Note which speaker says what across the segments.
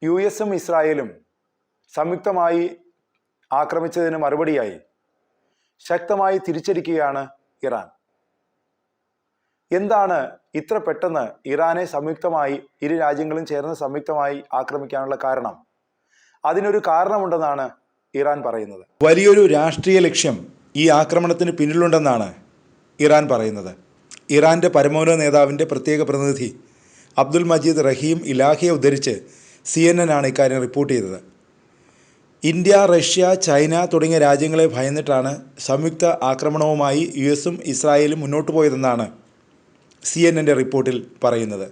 Speaker 1: യുഎസും ഇസ്രായേലും സംയുക്തമായി ആക്രമിച്ചതിന് മറുപടിയായി ശക്തമായി തിരിച്ചടിക്കുകയാണ് ഇറാൻ. എന്താണ് ഇത്ര പെട്ടെന്ന് ഇറാനെ സംയുക്തമായി ഇരു രാജ്യങ്ങളും ചേർന്ന് സംയുക്തമായി ആക്രമിക്കാനുള്ള കാരണം? അതിനൊരു കാരണമുണ്ടെന്നാണ് ഇറാൻ പറയുന്നത്. വലിയൊരു രാഷ്ട്രീയ ലക്ഷ്യം ഈ ആക്രമണത്തിന് പിന്നിലുണ്ടെന്നാണ് ഇറാൻ പറയുന്നത്. ഇറാന്റെ പരമോന്നത നേതാവിൻ്റെ പ്രത്യേക പ്രതിനിധി അബ്ദുൽ മജീദ് റഹീം ഇലാഹിയെ ഉദ്ധരിച്ച് CNN ആണ് ഇക്കാര്യം റിപ്പോർട്ട് ചെയ്തത്. ഇന്ത്യ, റഷ്യ, ചൈന തുടങ്ങിയ രാജ്യങ്ങളെ ഭയന്നിട്ടാണ് സംയുക്ത ആക്രമണവുമായി യുഎസും ഇസ്രായേലും മുന്നോട്ട് പോയതെന്നാണ് CNN റിപ്പോർട്ടിൽ പറയുന്നത്.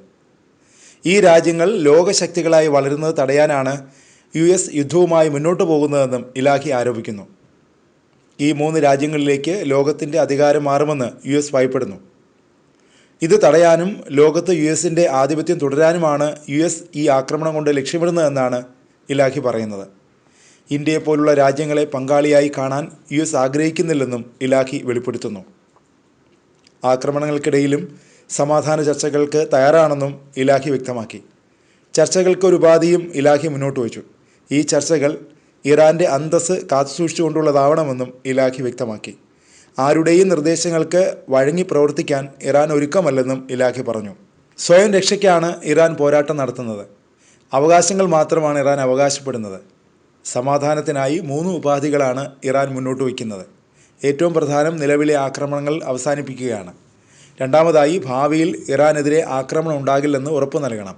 Speaker 1: ഈ രാജ്യങ്ങൾ ലോകശക്തികളായി വളരുന്നത് തടയാനാണ് യുഎസ് യുദ്ധവുമായി മുന്നോട്ട് പോകുന്നതെന്നും ഇലാഹി ആരോപിക്കുന്നു. ഈ 3 രാജ്യങ്ങളിലേക്ക് ലോകത്തിൻ്റെ അധികാരം മാറുമെന്ന് യുഎസ് ഭയപ്പെടുന്നു. ഇത് തടയാനും ലോകത്ത് യുഎസിൻ്റെ ആധിപത്യം തുടരാനുമാണ് യുഎസ് ഈ ആക്രമണം കൊണ്ട് ലക്ഷ്യമിടുന്നതെന്നാണ് ഇലാഹി പറയുന്നത്. ഇന്ത്യയെപ്പോലുള്ള രാജ്യങ്ങളെ പങ്കാളിയായി കാണാൻ യുഎസ് ആഗ്രഹിക്കുന്നില്ലെന്നും ഇലാഹി വെളിപ്പെടുത്തുന്നു. ആക്രമണങ്ങൾക്കിടയിലും സമാധാന ചർച്ചകൾക്ക് തയ്യാറാണെന്നും ഇലാഹി വ്യക്തമാക്കി. ചർച്ചകൾക്ക് ഒരു ഉപാധിയും ഇലാഹി മുന്നോട്ട് വച്ചു. ഈ ചർച്ചകൾ ഇറാൻ്റെ അന്തസ്സ് കാത്തുസൂക്ഷിച്ചുകൊണ്ടുള്ളതാവണമെന്നും ഇലാഹി വ്യക്തമാക്കി. ആരുടെയും നിർദ്ദേശങ്ങൾക്ക് വഴങ്ങി പ്രവർത്തിക്കാൻ ഇറാൻ ഒരുക്കമല്ലെന്നും ഇലാഹി പറഞ്ഞു. സ്വയം രക്ഷയ്ക്കാണ് ഇറാൻ പോരാട്ടം നടത്തുന്നത്. അവകാശങ്ങൾ മാത്രമാണ് ഇറാൻ അവകാശപ്പെടുന്നത്. സമാധാനത്തിനായി 3 ഉപാധികളാണ് ഇറാൻ മുന്നോട്ട് വയ്ക്കുന്നത്. ഏറ്റവും പ്രധാനം നിലവിലെ ആക്രമണങ്ങൾ അവസാനിപ്പിക്കുകയാണ്. രണ്ടാമതായി, ഭാവിയിൽ ഇറാനെതിരെ ആക്രമണം ഉണ്ടാകില്ലെന്ന് ഉറപ്പു നൽകണം.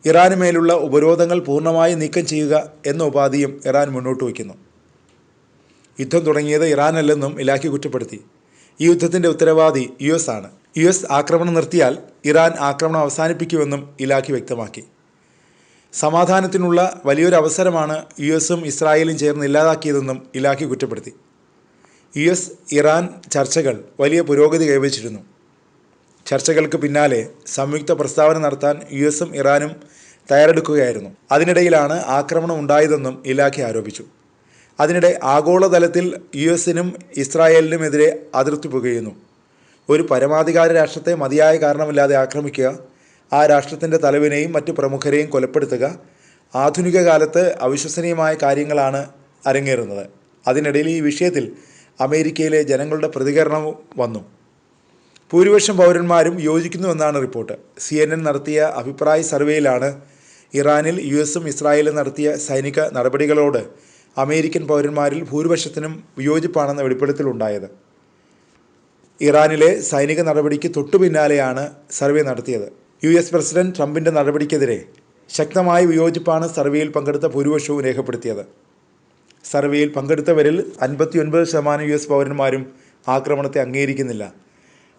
Speaker 1: ഇറാന് മേലുള്ള ഉപരോധങ്ങൾ പൂർണ്ണമായി നീക്കം ചെയ്യുക എന്ന ഉപാധിയും ഇറാൻ മുന്നോട്ട് വയ്ക്കുന്നു. യുദ്ധം തുടങ്ങിയത് ഇറാനല്ലെന്നും ഇലാഹി കുറ്റപ്പെടുത്തി. ഈ യുദ്ധത്തിൻ്റെ ഉത്തരവാദി യുഎസ് ആണ്. യുഎസ് ആക്രമണം നിർത്തിയാൽ ഇറാൻ ആക്രമണം അവസാനിപ്പിക്കുമെന്നും ഇലാഹി വ്യക്തമാക്കി. സമാധാനത്തിനുള്ള വലിയൊരു അവസരമാണ് യുഎസും ഇസ്രായേലും ചേർന്ന് ഇല്ലാതാക്കിയതെന്നും ഇലാഹി കുറ്റപ്പെടുത്തി. യുഎസ് ഇറാൻ ചർച്ചകൾ വലിയ പുരോഗതി കൈവരിച്ചിരുന്നു. ചർച്ചകൾക്ക് പിന്നാലെ സംയുക്ത പ്രസ്താവന നടത്താൻ യുഎസും ഇറാനും തയ്യാറെടുക്കുകയായിരുന്നു. അതിനിടയിലാണ് ആക്രമണം ഉണ്ടായതെന്നും ഇലാഖി ആരോപിച്ചു. അതിനിടെ ആഗോളതലത്തിൽ യുഎസിനും ഇസ്രായേലിനുമെതിരെ അതിർത്തി പുകയുന്നു. ഒരു പരമാധികാര രാഷ്ട്രത്തെ മതിയായ കാരണമില്ലാതെ ആക്രമിക്കുക, ആ രാഷ്ട്രത്തിൻ്റെ തലവനെയും മറ്റ് പ്രമുഖരെയും കൊലപ്പെടുത്തുക, ആധുനിക കാലത്ത് അവിശ്വസനീയമായ കാര്യങ്ങളാണ് അരങ്ങേറുന്നത്. അതിനിടയിൽ ഈ വിഷയത്തിൽ അമേരിക്കയിലെ ജനങ്ങളുടെ പ്രതികരണവും വന്നു. ഭൂരിപക്ഷം പൗരന്മാരും യോജിക്കുന്നുവെന്നാണ് റിപ്പോർട്ട്. CNN നടത്തിയ അഭിപ്രായ സർവേയിലാണ് ഇറാനിൽ യുഎസും ഇസ്രായേലും നടത്തിയ സൈനിക നടപടികളോട് അമേരിക്കൻ പൗരന്മാരിൽ ഭൂരിപക്ഷത്തിനും വിയോജിപ്പാണെന്ന വെളിപ്പെടുത്തലുണ്ടായത്. ഇറാനിലെ സൈനിക നടപടിക്ക് തൊട്ടുപിന്നാലെയാണ് സർവേ നടത്തിയത്. യുഎസ് പ്രസിഡന്റ് ട്രംപിൻ്റെ നടപടിക്കെതിരെ ശക്തമായ വിയോജിപ്പാണ് സർവേയിൽ പങ്കെടുത്ത ഭൂരിപക്ഷവും രേഖപ്പെടുത്തിയത്. സർവേയിൽ പങ്കെടുത്തവരിൽ 59% യുഎസ് പൗരന്മാരും ആക്രമണത്തെ അംഗീകരിക്കുന്നില്ല.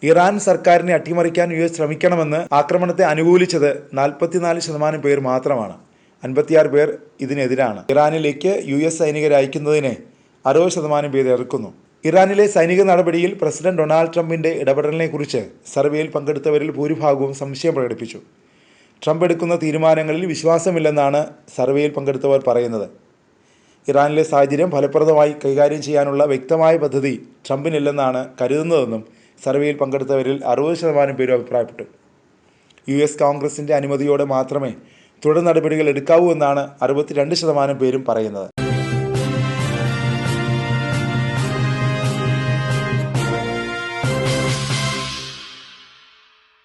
Speaker 1: ഇറാൻ സർക്കാരിനെ അട്ടിമറിക്കാൻ യുഎസ് ശ്രമിക്കണമെന്ന് ആക്രമണത്തെ അനുകൂലിച്ചത് 44% പേർ മാത്രമാണ്. 56 പേർ ഇതിനെതിരാണ്. ഇറാനിലേക്ക് യുഎസ് സൈനികരെ അയക്കുന്നതിനെ 60% പേർ എതിർക്കുന്നു. ഇറാനിലെ സൈനിക നടപടിയിൽ പ്രസിഡന്റ് ഡൊണാൾഡ് ട്രംപിൻ്റെ ഇടപെടലിനെക്കുറിച്ച് സർവേയിൽ പങ്കെടുത്തവരിൽ ഭൂരിഭാഗവും സംശയം പ്രകടിപ്പിച്ചു. ട്രംപ് എടുക്കുന്ന തീരുമാനങ്ങളിൽ വിശ്വാസമില്ലെന്നാണ് സർവേയിൽ പങ്കെടുത്തവർ പറയുന്നത്. ഇറാനിലെ സാഹചര്യം ഫലപ്രദമായി കൈകാര്യം ചെയ്യാനുള്ള വ്യക്തമായ പദ്ധതി ട്രംപിനില്ലെന്നാണ് കരുതുന്നതെന്നും സർവേയിൽ പങ്കെടുത്തവരിൽ 60% പേരും അഭിപ്രായപ്പെട്ടു. യുഎസ് കോൺഗ്രസിൻ്റെ അനുമതിയോടെ മാത്രമേ തുടർ നടപടികൾ എടുക്കാവൂ എന്നാണ് 62% പേരും പറയുന്നത്.